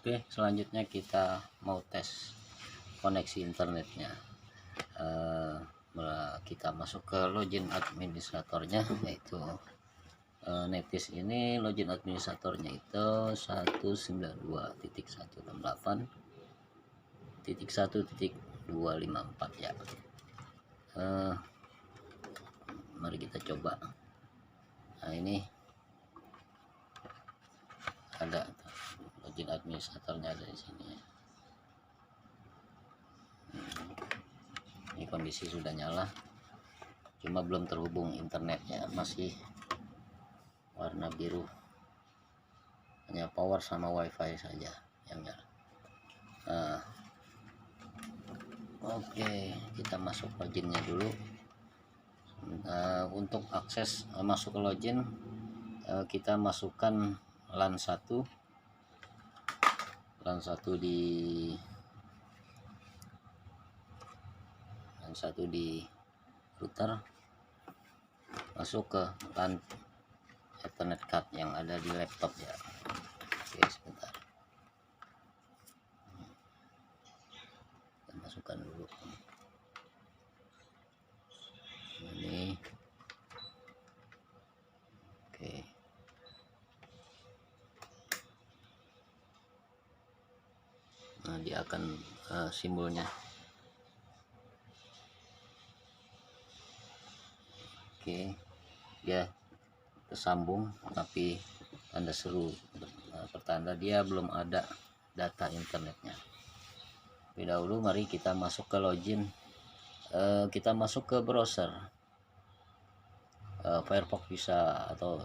Oke, selanjutnya kita mau tes koneksi internetnya. Kita masuk ke login administratornya, yaitu Netis ini. Login administratornya itu 192.168.1.254 ya. Mari kita coba. Nah, ini ada login administratornya, ada di sini. Ini kondisi sudah nyala, cuma belum terhubung internetnya, masih warna biru, hanya power sama wifi saja yang nyala. Oke, kita masuk loginnya dulu. Untuk akses masuk ke login, kita masukkan LAN 1 di router, masuk ke LAN Ethernet card yang ada di laptop ya. Oke, sebentar, kita masukkan dulu ini. Oke, nah dia akan simbolnya. Oke, dia tersambung tapi tanda seru, pertanda dia belum ada data internetnya. Lebih dahulu mari kita masuk ke login. Kita masuk ke browser, Firefox bisa atau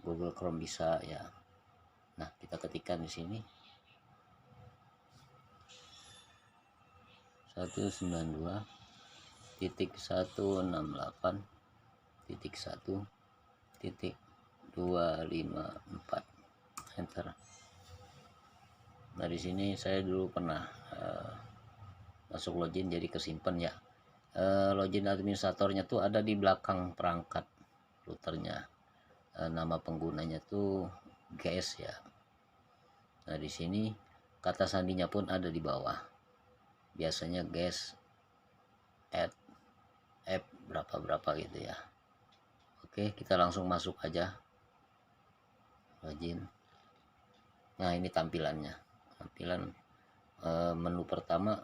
Google Chrome bisa ya. Nah, kita ketikkan di sini 192.168.1.254, enter. Nah, di sini saya dulu pernah masuk login, jadi kesimpan ya. Login administratornya tuh ada di belakang perangkat routernya. Nama penggunanya tuh guys ya. Nah, di sini kata sandinya pun ada di bawah. Biasanya guys add app berapa gitu ya. Oke, kita langsung masuk aja login. Nah, ini tampilan menu pertama,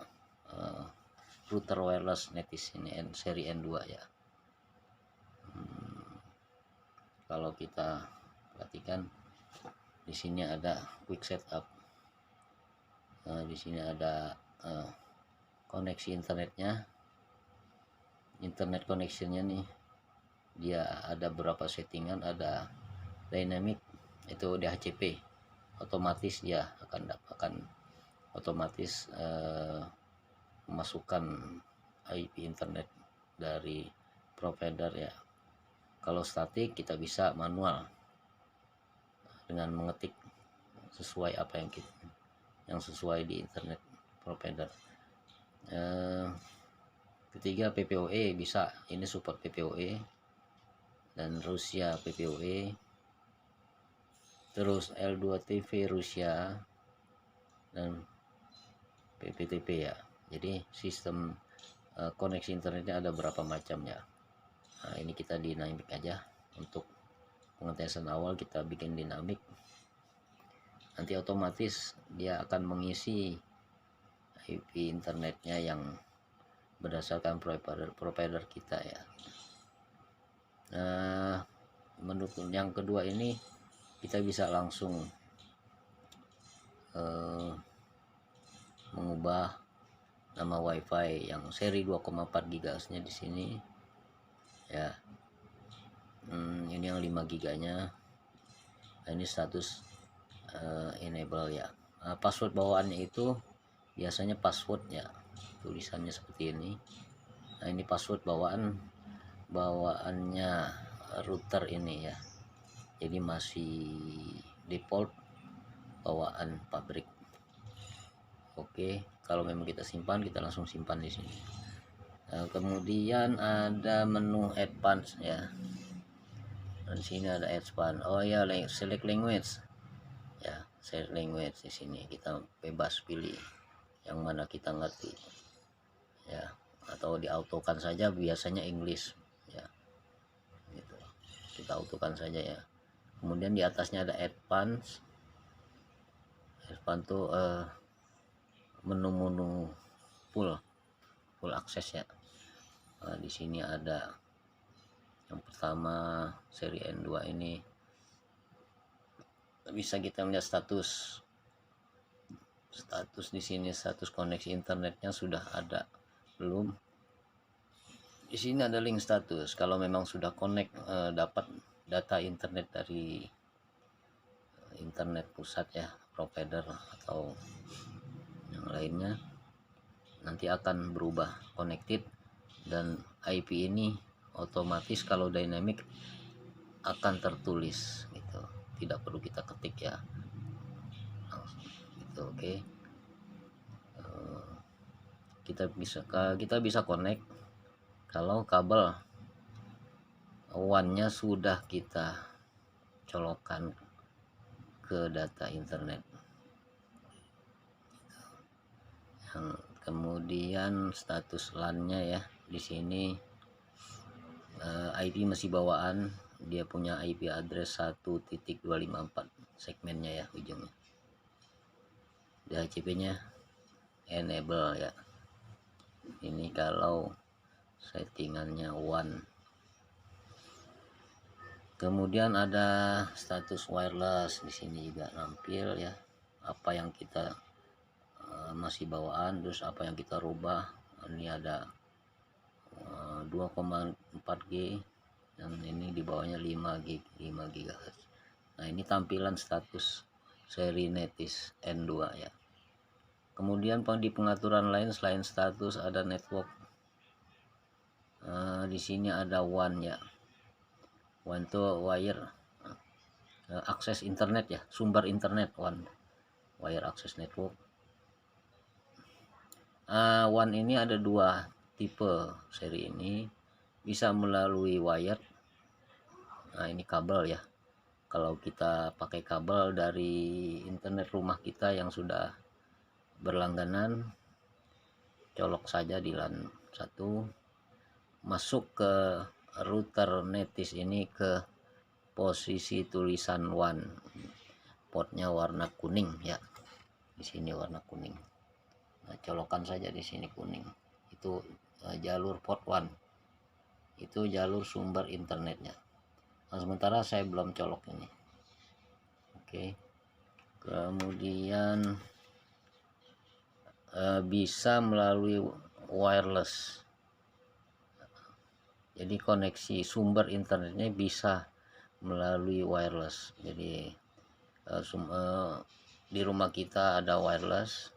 router wireless Netis ini seri N2 ya. Kalau kita perhatikan di sini ada quick setup. Di sini ada koneksi internetnya, internet connectionnya nih. Dia ada beberapa settingan, ada dynamic itu DHCP, otomatis dia akan otomatis memasukkan IP internet dari provider ya. Kalau statik kita bisa manual dengan mengetik sesuai apa yang sesuai di internet provider. Ketiga, PPOE bisa, ini support PPOE dan Rusia PPOE, terus L2TV Rusia dan PPTP ya. Jadi sistem koneksi internetnya ada berapa macam ya. Nah, ini kita dinamik aja. Untuk pengetesan awal kita bikin dinamik, nanti otomatis dia akan mengisi IP internetnya yang berdasarkan provider kita ya. Nah, menurut yang kedua ini kita bisa langsung mengubah nama wifi yang seri 2,4 GHz nya di sini ya. Ini yang 5 GB nya. Nah, ini status enable ya. Password bawaannya itu biasanya passwordnya tulisannya seperti ini. Nah, ini password bawaannya router ini ya. Jadi masih default bawaan pabrik. Oke, kalau memang kita simpan, kita langsung simpan di sini. Kemudian ada menu advance ya. Dan sini ada advance. Oh ya, select language ya. Share language di sini kita bebas pilih yang mana kita ngerti ya, atau diautokan saja, biasanya English ya gitu, kita autokan saja ya. Kemudian di atasnya ada advance tuh menu-menu full akses ya. Di sini ada yang pertama seri N2 ini bisa kita melihat status di sini, status koneksi internetnya sudah ada belum. Di sini ada link status kalau memang sudah connect, dapat data internet dari internet pusat ya, provider atau yang lainnya, nanti akan berubah connected, dan IP ini otomatis kalau dynamic akan tertulis gitu, tidak perlu kita ketik ya langsung gitu. Oke. Kita bisa connect kalau kabel WAN-nya sudah kita colokkan ke data internet. Kemudian status LAN-nya ya, di sini IP masih bawaan, dia punya IP address 1.254 segmennya ya, ujungnya. DHCP-nya enable ya. Ini kalau settingannya WAN. Kemudian ada status wireless, di sini juga nampil ya, apa yang kita masih bawaan, terus apa yang kita rubah. Ini ada 2,4G dan ini di bawahnya 5 GHz. Nah, ini tampilan status seri Netis N2 ya. Kemudian di pengaturan lain selain status ada network. Di sini ada WAN ya. WAN itu wire akses internet ya, sumber internet. WAN wire access network. WAN ini ada dua tipe seri ini, bisa melalui wire. Nah, ini kabel ya. Kalau kita pakai kabel dari internet rumah kita yang sudah berlangganan, colok saja di LAN 1, masuk ke router Netis ini ke posisi tulisan WAN, portnya warna kuning ya, di sini warna kuning. Nah, colokan saja di sini kuning, itu jalur port 1, itu jalur sumber internetnya. Nah, sementara saya belum colok ini. Oke. Kemudian bisa melalui wireless, jadi koneksi sumber internetnya bisa melalui wireless. Jadi di rumah kita ada wireless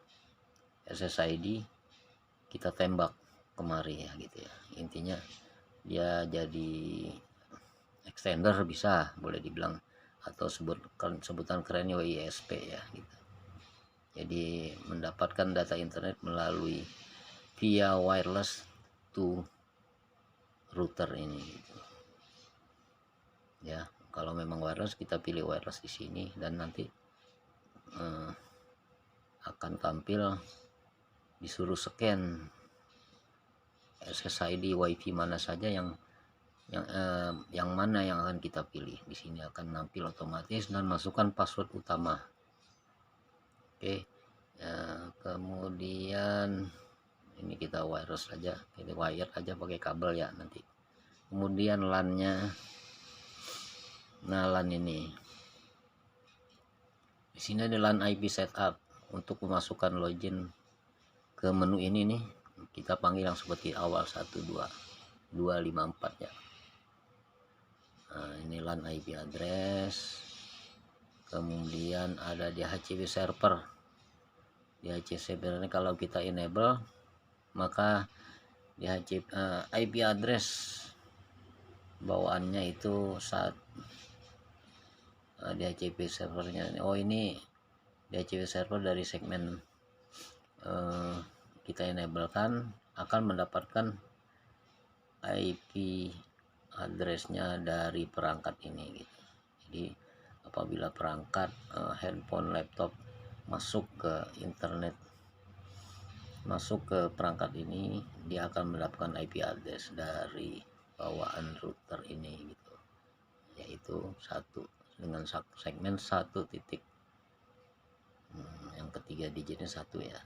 SSID, kita tembak kemari ya gitu ya. Intinya dia jadi extender, bisa boleh dibilang, atau sebutan kerennya WISP ya gitu. Jadi mendapatkan data internet melalui via wireless to router ini gitu. Ya, kalau memang wireless kita pilih wireless di sini, dan nanti akan tampil disuruh scan SSID WiFi mana saja yang mana yang akan kita pilih. Di sini akan nampil otomatis, dan masukkan password utama. Oke. Kemudian ini kita wireless saja, kita wire aja pakai kabel ya nanti. Kemudian LAN-nya, nah LAN ini di sini ada LAN IP setup. Untuk memasukkan login ke menu ini nih, kita panggil yang seperti awal 12254 ya. Nah, ini LAN IP address. Kemudian ada DHCP server. DHCP server ini kalau kita enable, maka DHCP IP address bawaannya itu saat DHCP servernya. Oh, ini DHCP server dari segmen kita enablekan akan mendapatkan IP addressnya dari perangkat ini gitu. Jadi apabila perangkat handphone, laptop masuk ke internet, masuk ke perangkat ini, dia akan mendapatkan IP address dari bawaan router ini gitu, yaitu satu dengan segmen 1 titik. Yang ketiga digitnya 1 ya.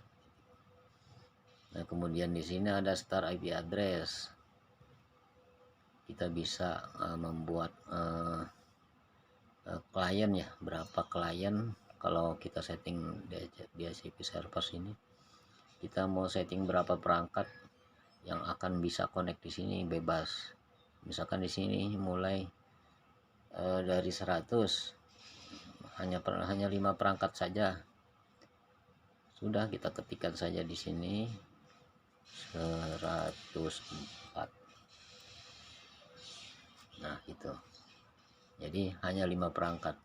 Nah, kemudian di sini ada start IP address. Kita bisa membuat klien ya, berapa klien. Kalau kita setting di DHCP server ini, kita mau setting berapa perangkat yang akan bisa connect di sini, bebas. Misalkan di sini mulai dari 100, hanya 5 perangkat saja. Sudah, kita ketikkan saja di sini 104. Nah, itu. Jadi hanya 5 perangkat.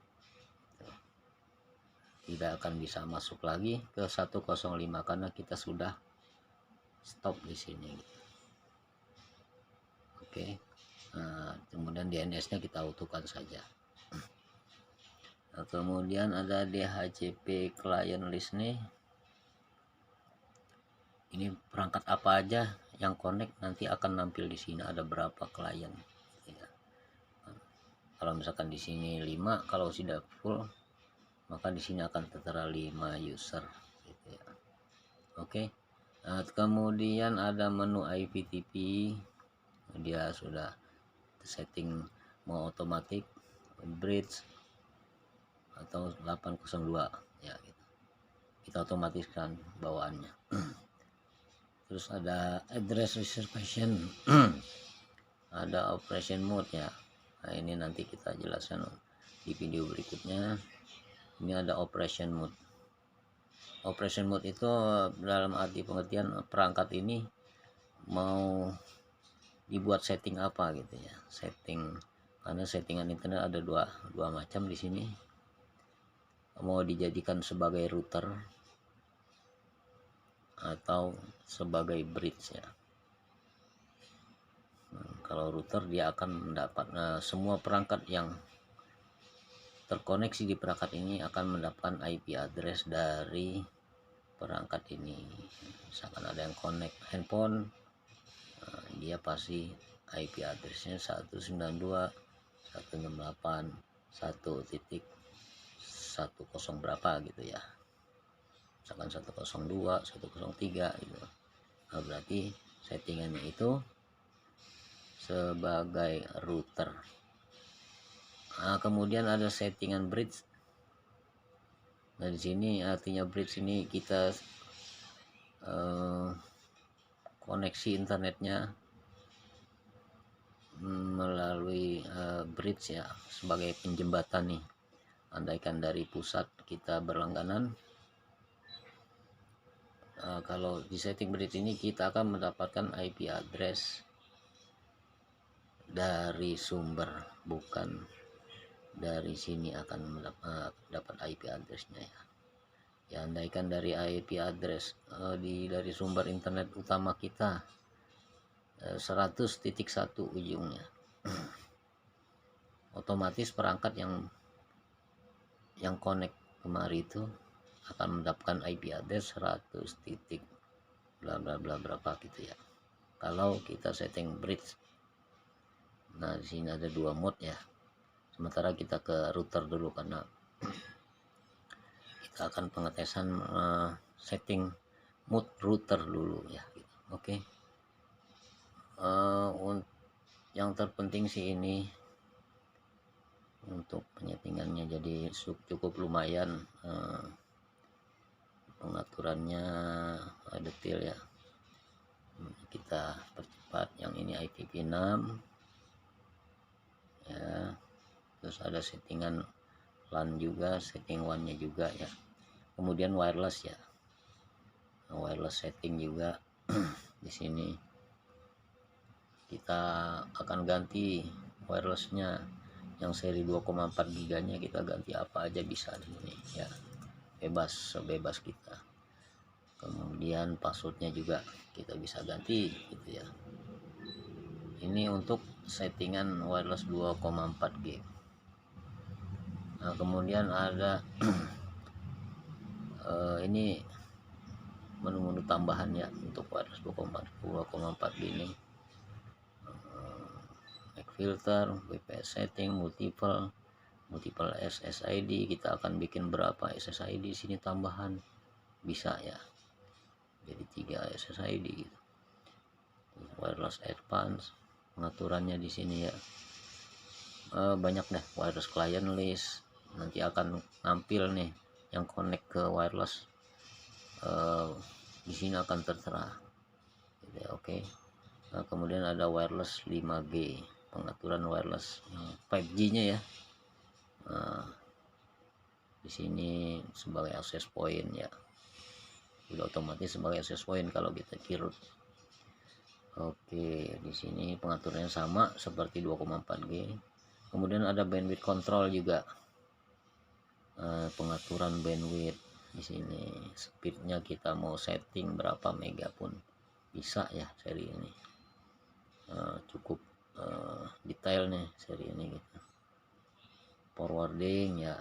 Tidak akan bisa masuk lagi ke 105 karena kita sudah stop di sini. Oke. Nah, kemudian DNS-nya kita autokan saja. Nah, kemudian ada DHCP client list nih. Ini perangkat apa aja yang connect nanti akan nampil di sini, ada berapa klien. Ya. Kalau misalkan di sini 5, kalau sudah full maka di sini akan tertera 5 user gitu ya. Oke. Nah, kemudian ada menu IPTP, dia sudah setting mau otomatis, bridge atau 802 ya gitu. Kita otomatiskan bawaannya. Terus ada address reservation. Ada operation mode ya. Nah, ini nanti kita jelaskan di video berikutnya. Ini ada operation mode. Operation mode itu dalam arti pengertian perangkat ini mau dibuat setting apa gitu ya. Setting, karena settingan internet ada dua macam di sini. Mau dijadikan sebagai router atau sebagai bridge ya. Kalau router dia akan mendapat semua perangkat yang terkoneksi di perangkat ini akan mendapatkan IP address dari perangkat ini. Misalkan ada yang connect handphone, dia pasti IP addressnya 192.168.1.10 berapa gitu ya. Misalkan 102, 103 gitu. Nah, berarti settingannya itu sebagai router. Nah, kemudian ada settingan bridge. Nah, di sini artinya bridge ini kita koneksi internetnya melalui bridge ya, sebagai penjembatan nih. Andaikan dari pusat kita berlangganan, kalau di setting bridge ini kita akan mendapatkan IP address dari sumber, bukan dari sini akan dapat IP addressnya ya. Ya, andaikan dari IP address dari sumber internet utama kita 100.1 ujungnya, otomatis perangkat yang connect kemari itu akan mendapatkan IP address 100 titik bla bla bla berapa gitu ya. Kalau kita setting bridge. Nah, di sini ada 2 mode ya. Sementara kita ke router dulu karena kita akan pengetesan setting mode router dulu ya gitu. Oke. Yang terpenting sih ini untuk penyetingannya, jadi cukup lumayan, pengaturannya detail ya. Kita percepat. Yang ini IPv6 ya. Terus ada settingan LAN juga, setting WAN nya juga ya. Kemudian wireless ya, wireless setting juga. Di sini kita akan ganti wirelessnya, yang seri 2,4 giganya kita ganti apa aja bisa di sini ya, sebebas kita. Kemudian passwordnya juga kita bisa ganti gitu ya. Ini untuk settingan wireless 2,4 G. Nah, kemudian ada ini menu-menu tambahan ya untuk wireless 2,4 ini, make filter, WPS setting, multiple SSID. Kita akan bikin berapa SSID di sini tambahan, bisa ya, jadi 3 SSID gitu. Wireless advance pengaturannya di sini ya, banyak deh. Wireless client list, nanti akan nampil nih yang connect ke wireless, di sini akan tertera gitu ya. Oke. Nah, kemudian ada wireless 5G, pengaturan wireless 5G nya ya. Nah, di sini sebagai access point ya, sudah otomatis sebagai access point kalau kita kirut. Oke, di sini pengaturannya sama seperti 2,4G. Kemudian ada bandwidth control juga, pengaturan bandwidth di sini. Speednya kita mau setting berapa mega pun bisa ya seri ini. Cukup detail nih seri ini gitu. Forwarding ya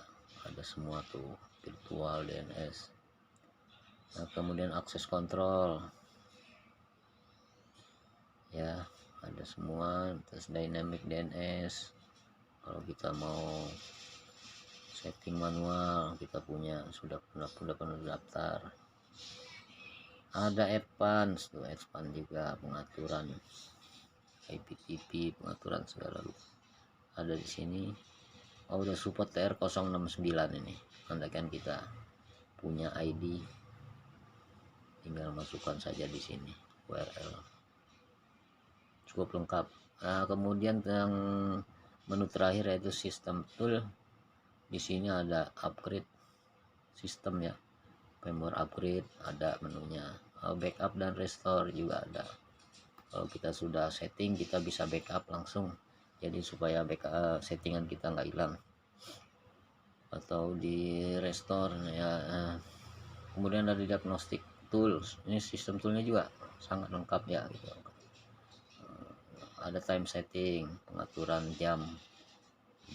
ada semua tuh, virtual DNS. Nah, kemudian access control ya ada semua. Terus dynamic DNS kalau kita mau setting manual, kita punya sudah pernah daftar. Ada advance tuh, advance juga pengaturan IPTV, pengaturan segala ada di sini. Oh, udah support TR069 ini. Andaikan kita punya ID, tinggal masukkan saja di sini URL. Cukup lengkap. Nah, kemudian yang menu terakhir yaitu system tool. Di sini ada upgrade sistem ya, firmware upgrade ada menunya. Backup dan restore juga ada. Kalau kita sudah setting, kita bisa backup langsung, jadi supaya backup settingan kita nggak hilang, atau di restore ya. Kemudian ada diagnostic tools, ini sistem toolnya juga sangat lengkap ya gitu. Ada time setting, pengaturan jam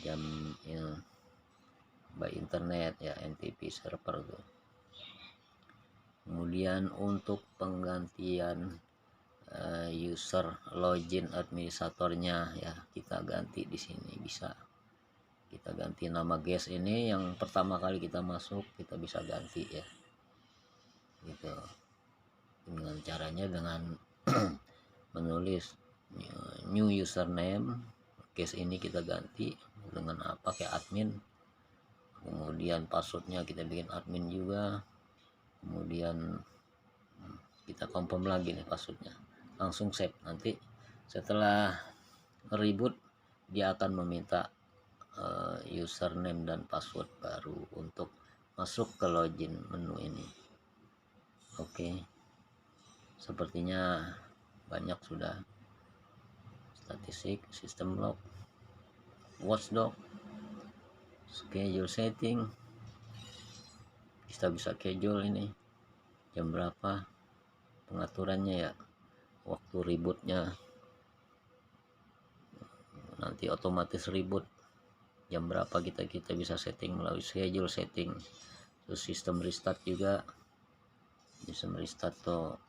ya, by internet ya, NTP server tuh. Kemudian untuk penggantian user login administratornya ya, kita ganti di sini. Bisa kita ganti nama guest ini, yang pertama kali kita masuk kita bisa ganti ya gitu. Dengan caranya dengan menulis new username, guest ini kita ganti dengan apa, kayak admin. Kemudian passwordnya kita bikin admin juga. Kemudian kita confirm lagi nih passwordnya, langsung save. Nanti setelah reboot dia akan meminta username dan password baru untuk masuk ke login menu ini. Oke, sepertinya banyak sudah. Statistik, system log, watchdog, schedule setting, kita bisa schedule ini jam berapa pengaturannya ya, waktu rebootnya nanti otomatis reboot jam berapa, kita bisa setting melalui schedule setting. Terus sistem restart juga, sistem restart tuh